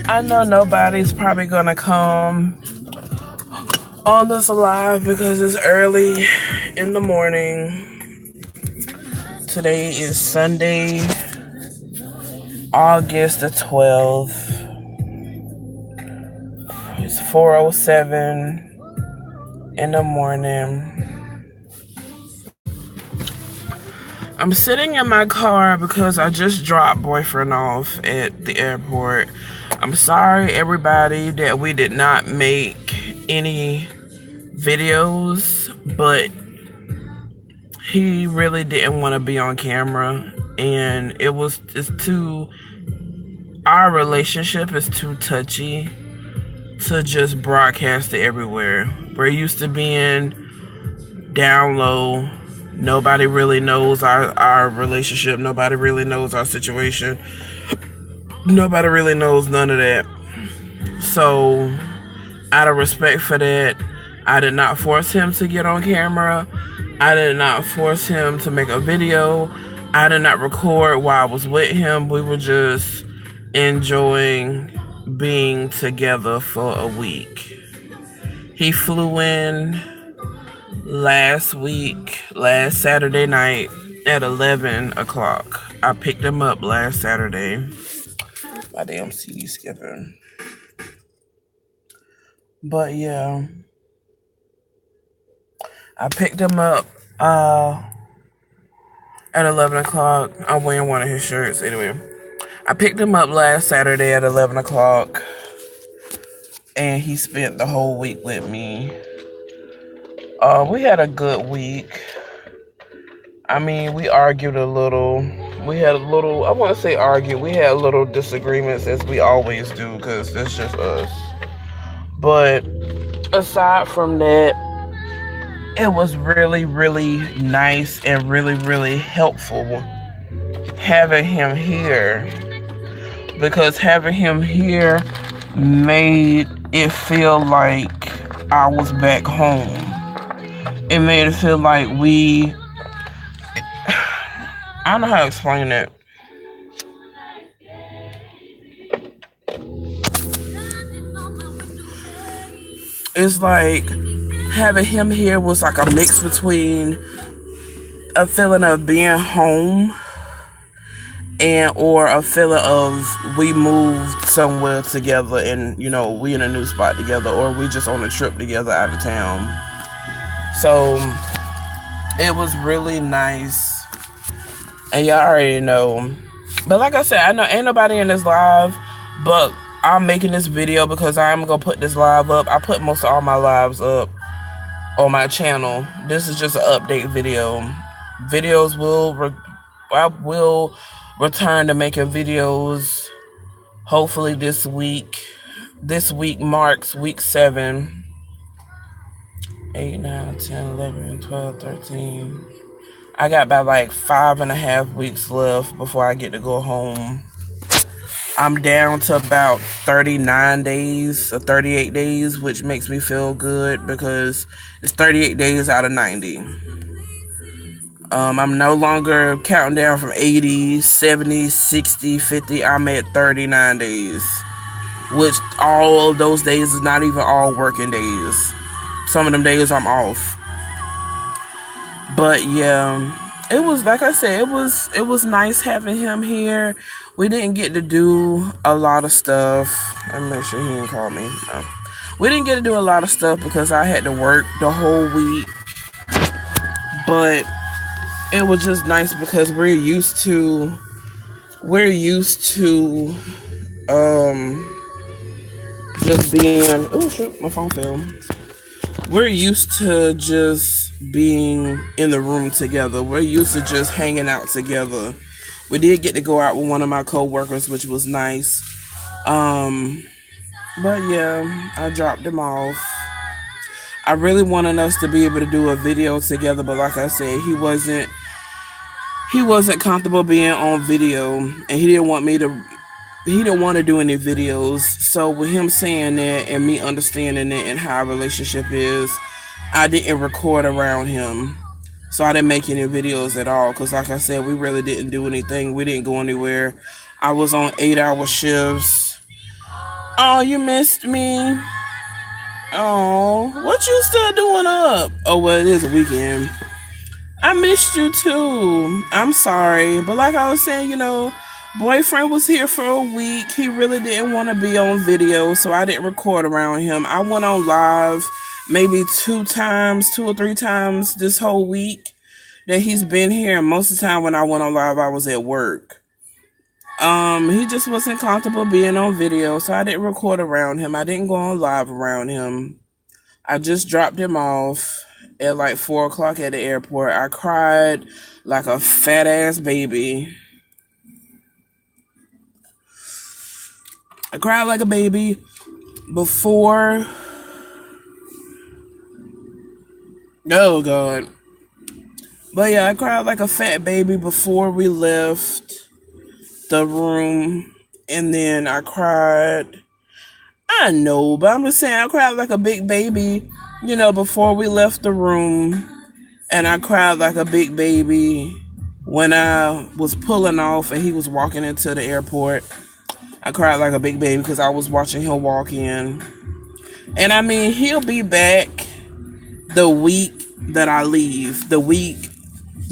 I know nobody's probably gonna come on this live because it's early in the morning. Today is Sunday, August the 12th. It's 4:07 in the morning. I'm sitting in my car because I just dropped boyfriend off at the airport. I'm sorry, everybody, that we did not make any videos, but he really didn't want to be on camera, and it's too, our relationship is too touchy to just broadcast it everywhere. We're used to being down low. Nobody really knows our relationship. Nobody really knows our situation. Nobody really knows none of that. So, out of respect for that, I did not force him to get on camera. I did not force him to make a video. I did not record while I was with him. We were just enjoying being together for a week. He flew in last Saturday night at 11 o'clock. I picked him up last Saturday. My damn CD skipping. But yeah, I picked him up at 11 o'clock. I'm wearing one of his shirts. Anyway, I picked him up last Saturday at 11 o'clock, and he spent the whole week with me. We had a good week. I mean, we argued a little. We had a little, I want to say argue. We had little disagreements, as we always do, because it's just us. But aside from that, it was really, really nice and really, really helpful having him here, because having him here made it feel like I was back home. It made it feel like I don't know how to explain it. It's like having him here was like a mix between a feeling of being home and or a feeling of we moved somewhere together, and we in a new spot together, or we just on a trip together out of town. So it was really nice, and y'all already know. But like I said, I know ain't nobody in this live, but I'm making this video because I'm gonna put this live up. I put most of all my lives up on my channel. This is just an update video. Videos I will return to making videos hopefully this week. This week marks week 7. 8, 9, 10, 11, 12, 13. I got about like 5.5 weeks left before I get to go home. I'm down to about 39 days or 38 days, which makes me feel good because it's 38 days out of 90. I'm no longer counting down from 80, 70, 60, 50. I'm at 39 days, which all of those days is not even all working days. Some of them days I'm off. But yeah, it was, like I said, it was nice having him here. We didn't get to do a lot of stuff. Let me make sure he didn't call me. No. We didn't get to do a lot of stuff because I had to work the whole week. But it was just nice because we're used to just being, oh shoot, my phone fell. We're used to just being in the room together. We're used to just hanging out together. We did get to go out with one of my co-workers, which was nice. But yeah, I dropped him off. I really wanted us to be able to do a video together, but like I said, he wasn't comfortable being on video, and he didn't want to do any videos. So with him saying that and me understanding it and how our relationship is, I didn't record around him. So I didn't make any videos at all because, like I said, we really didn't do anything. We didn't go anywhere. I was on 8-hour shifts. Oh, you missed me. Oh, what you still doing up? Oh, well, it is a weekend. I missed you too. I'm sorry. But like I was saying, boyfriend was here for a week. He really didn't want to be on video, so I didn't record around him. I went on live maybe 2 times, 2 or 3 times this whole week that he's been here. And most of the time when I went on live, I was at work. He just wasn't comfortable being on video, so I didn't record around him. I didn't go on live around him. I just dropped him off at like 4 o'clock at the airport. I cried like a fat ass baby. I cried like a baby before. Oh, God. But yeah, I cried like a fat baby before we left the room. And then I cried. I know, but I'm just saying I cried like a big baby, before we left the room. And I cried like a big baby when I was pulling off and he was walking into the airport. I cried like a big baby because I was watching him walk in. And I mean, he'll be back the week that I leave. The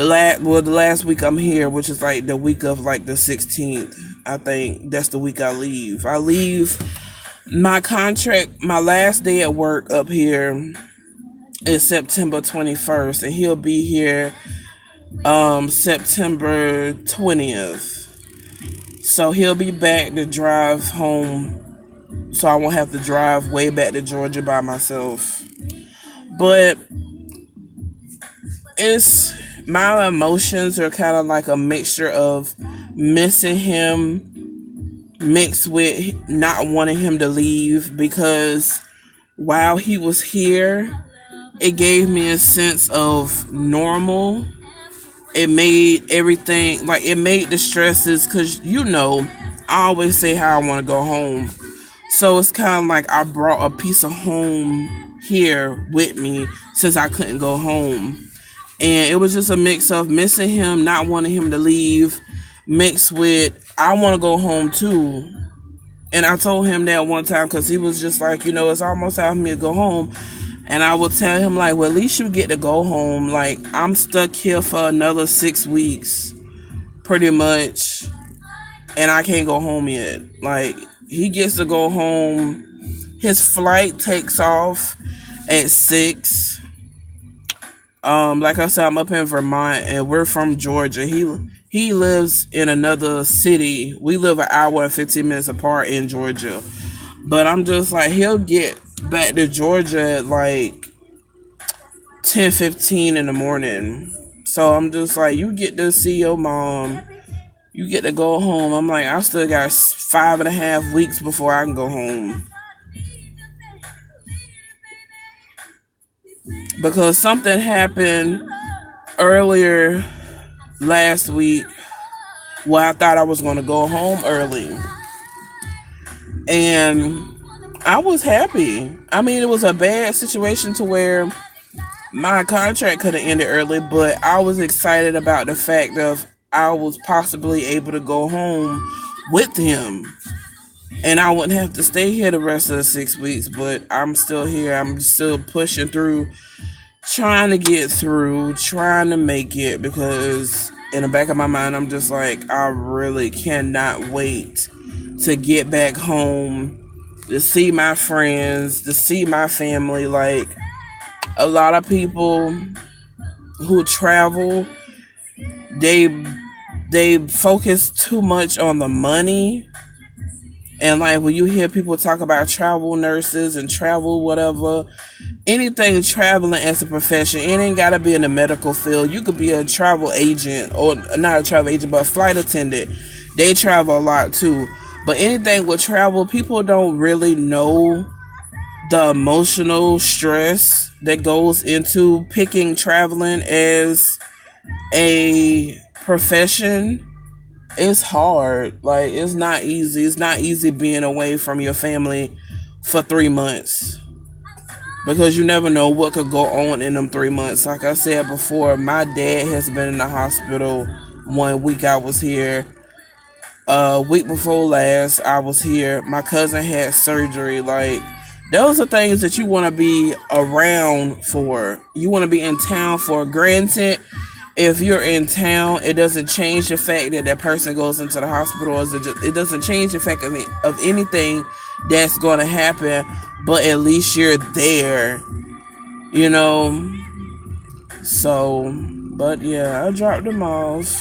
last week I'm here, which is like the week of like the 16th. I think that's the week I leave. I leave my contract, my last day at work up here is September 21st, and he'll be here September 20th. So he'll be back to drive home, so I won't have to drive way back to Georgia by myself. But my emotions are kind of like a mixture of missing him mixed with not wanting him to leave, because while he was here, it gave me a sense of normal. It made everything, like, it made the stresses, because I always say how I want to go home. So it's kind of like I brought a piece of home here with me since I couldn't go home. And it was just a mix of missing him, not wanting him to leave, mixed with I want to go home too. And I told him that one time because he was just like, it's almost time for me to go home. And I would tell him, like, well, at least you get to go home. Like, I'm stuck here for another 6 weeks, pretty much. And I can't go home yet. Like, he gets to go home. His flight takes off at 6. Like I said, I'm up in Vermont and we're from Georgia. He lives in another city. We live an hour and 15 minutes apart in Georgia. But I'm just like, he'll get back to Georgia at like 10:15 in the morning. So I'm just like, you get to see your mom. You get to go home. I'm like, I still got 5.5 weeks before I can go home. Because something happened earlier last week where I thought I was going to go home early. And I was happy. I mean, it was a bad situation to where my contract could have ended early, but I was excited about the fact of I was possibly able to go home with him. And I wouldn't have to stay here the rest of the 6 weeks, but I'm still here. I'm still pushing through, trying to get through, trying to make it, because in the back of my mind, I'm just like, I really cannot wait to get back home, to see my friends, to see my family. Like, a lot of people who travel, they focus too much on the money. And like, when you hear people talk about travel nurses and travel whatever, anything traveling as a profession, it ain't gotta be in the medical field. You could be a travel agent, or not a travel agent, but a flight attendant. They travel a lot too. But anything with travel, people don't really know the emotional stress that goes into picking traveling as a profession. It's hard. Like, it's not easy. It's not easy being away from your family for 3 months, because you never know what could go on in them 3 months. Like I said before, my dad has been in the hospital 1 week I was here. Week before last, I was here. My cousin had surgery. Like, those are things that you want to be around for. You want to be in town for. Granted, if you're in town, it doesn't change the fact that that person goes into the hospital. It doesn't change the fact of anything that's going to happen. But at least you're there, you know. So, but yeah, I dropped him off.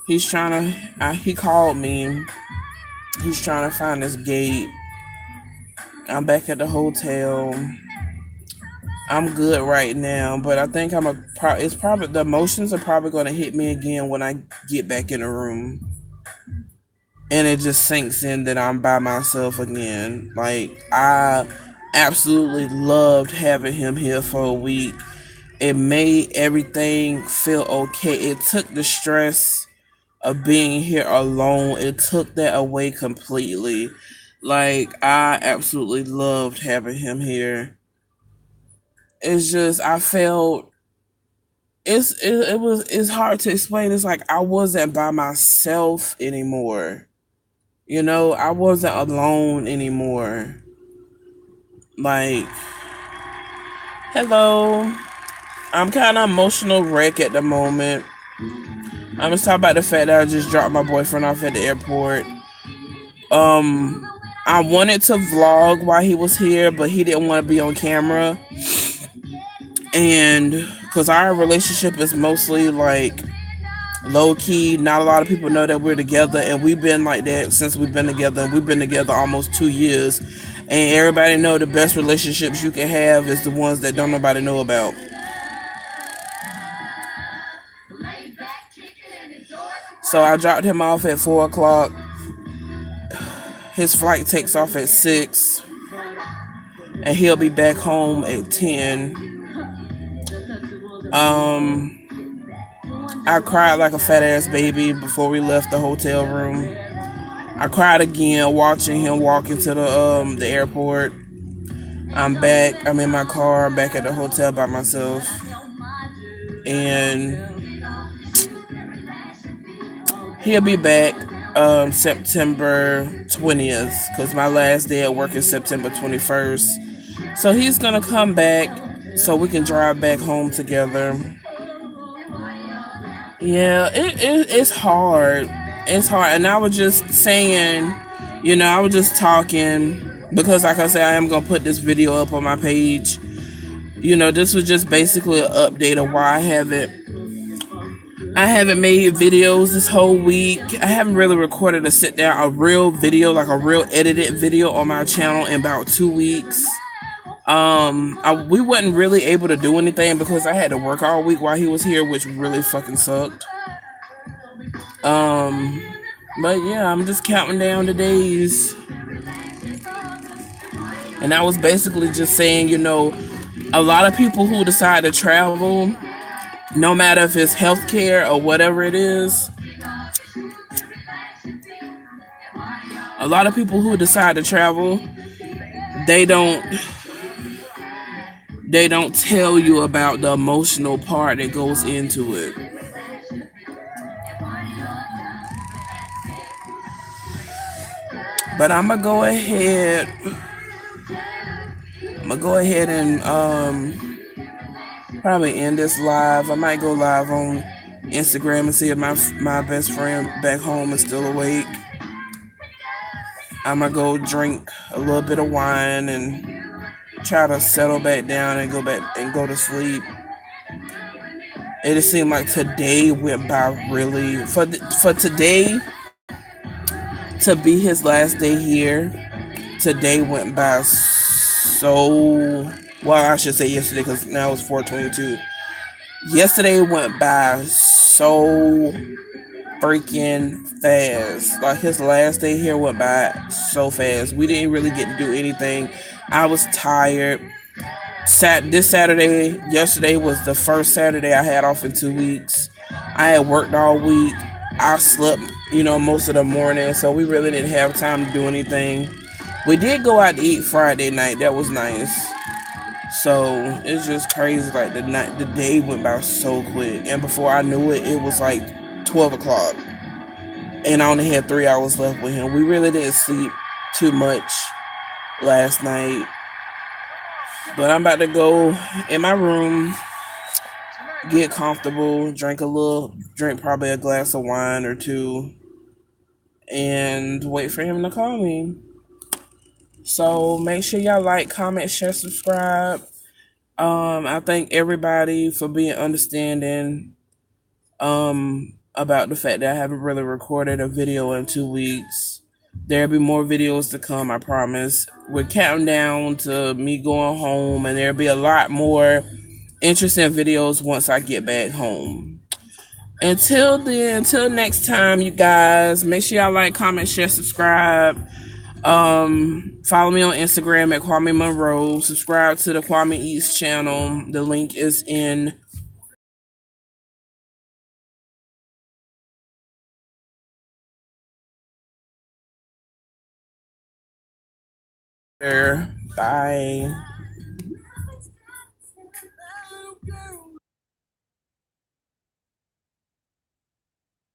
He's trying to. He called me. He's trying to find his gate. I'm back at the hotel. I'm good right now, but I think it's probably the emotions are probably going to hit me again when I get back in the room, and it just sinks in that I'm by myself again. Like, I absolutely loved having him here for a week. It made everything feel okay. It took the stress of being here alone. It took that away completely. Like, I absolutely loved having him here. It's just I felt it's hard to explain. It's like I wasn't by myself anymore. You know, I wasn't alone anymore. Like, hello. I'm kind of emotional wreck at the moment. I'm just talking about the fact that I just dropped my boyfriend off at the airport. I wanted to vlog while he was here, but he didn't want to be on camera. And because our relationship is mostly like low key, not a lot of people know that we're together, and we've been like that since we've been together. We've been together almost 2 years, and everybody know the best relationships you can have is the ones that don't nobody know about. So I dropped him off at 4 o'clock. His flight takes off at 6, and he'll be back home at 10. I cried like a fat ass baby before we left the hotel room. I cried again watching him walk into the airport. I'm back. I'm in my car. I'm back at the hotel by myself. And he'll be back September 20th, because my last day at work is September 21st. So he's gonna come back so we can drive back home together. Yeah, it's hard. It's hard. And I was just saying, I was just talking because, like I said, I am gonna put this video up on my page. This was just basically an update of why I haven't made videos this whole week. I haven't really recorded a real video, like a real edited video on my channel in about 2 weeks. We wasn't really able to do anything because I had to work all week while he was here, which really fucking sucked. But yeah, I'm just counting down the days. And I was basically just saying, a lot of people who decide to travel, no matter if it's healthcare or whatever it is, a lot of people who decide to travel, they don't tell you about the emotional part that goes into it. But I'm gonna go ahead and probably end this live. I might go live on Instagram and see if my best friend back home is still awake. I'm gonna go drink a little bit of wine and try to settle back down and go to sleep. It just seemed like today went by really for today to be his last day here. Today went by so well. I should say yesterday, because now it's 4:22. Yesterday went by so freaking fast. Like, his last day here went by so fast. We didn't really get to do anything. I was tired. Yesterday was the first Saturday I had off in 2 weeks. I had worked all week. I slept, most of the morning, so we really didn't have time to do anything. We did go out to eat Friday night. That was nice. So it's just crazy. Like, the day went by so quick, and before I knew it, it was like 12 o'clock. and I only had 3 hours left with him. We really didn't sleep too much last night. But I'm about to go in my room, get comfortable, drink probably a glass of wine or two, and wait for him to call me. So make sure y'all like, comment, share, subscribe. I thank everybody for being understanding about the fact that I haven't really recorded a video in 2 weeks. There'll be more videos to come, I promise. We're counting down to me going home, and there'll be a lot more interesting videos once I get back home. Until then, until next time, you guys, make sure y'all like, comment, share, subscribe. Follow me on Instagram at Kwame Monroe. Subscribe to the Kwame Eats channel. The link is in there. Bye.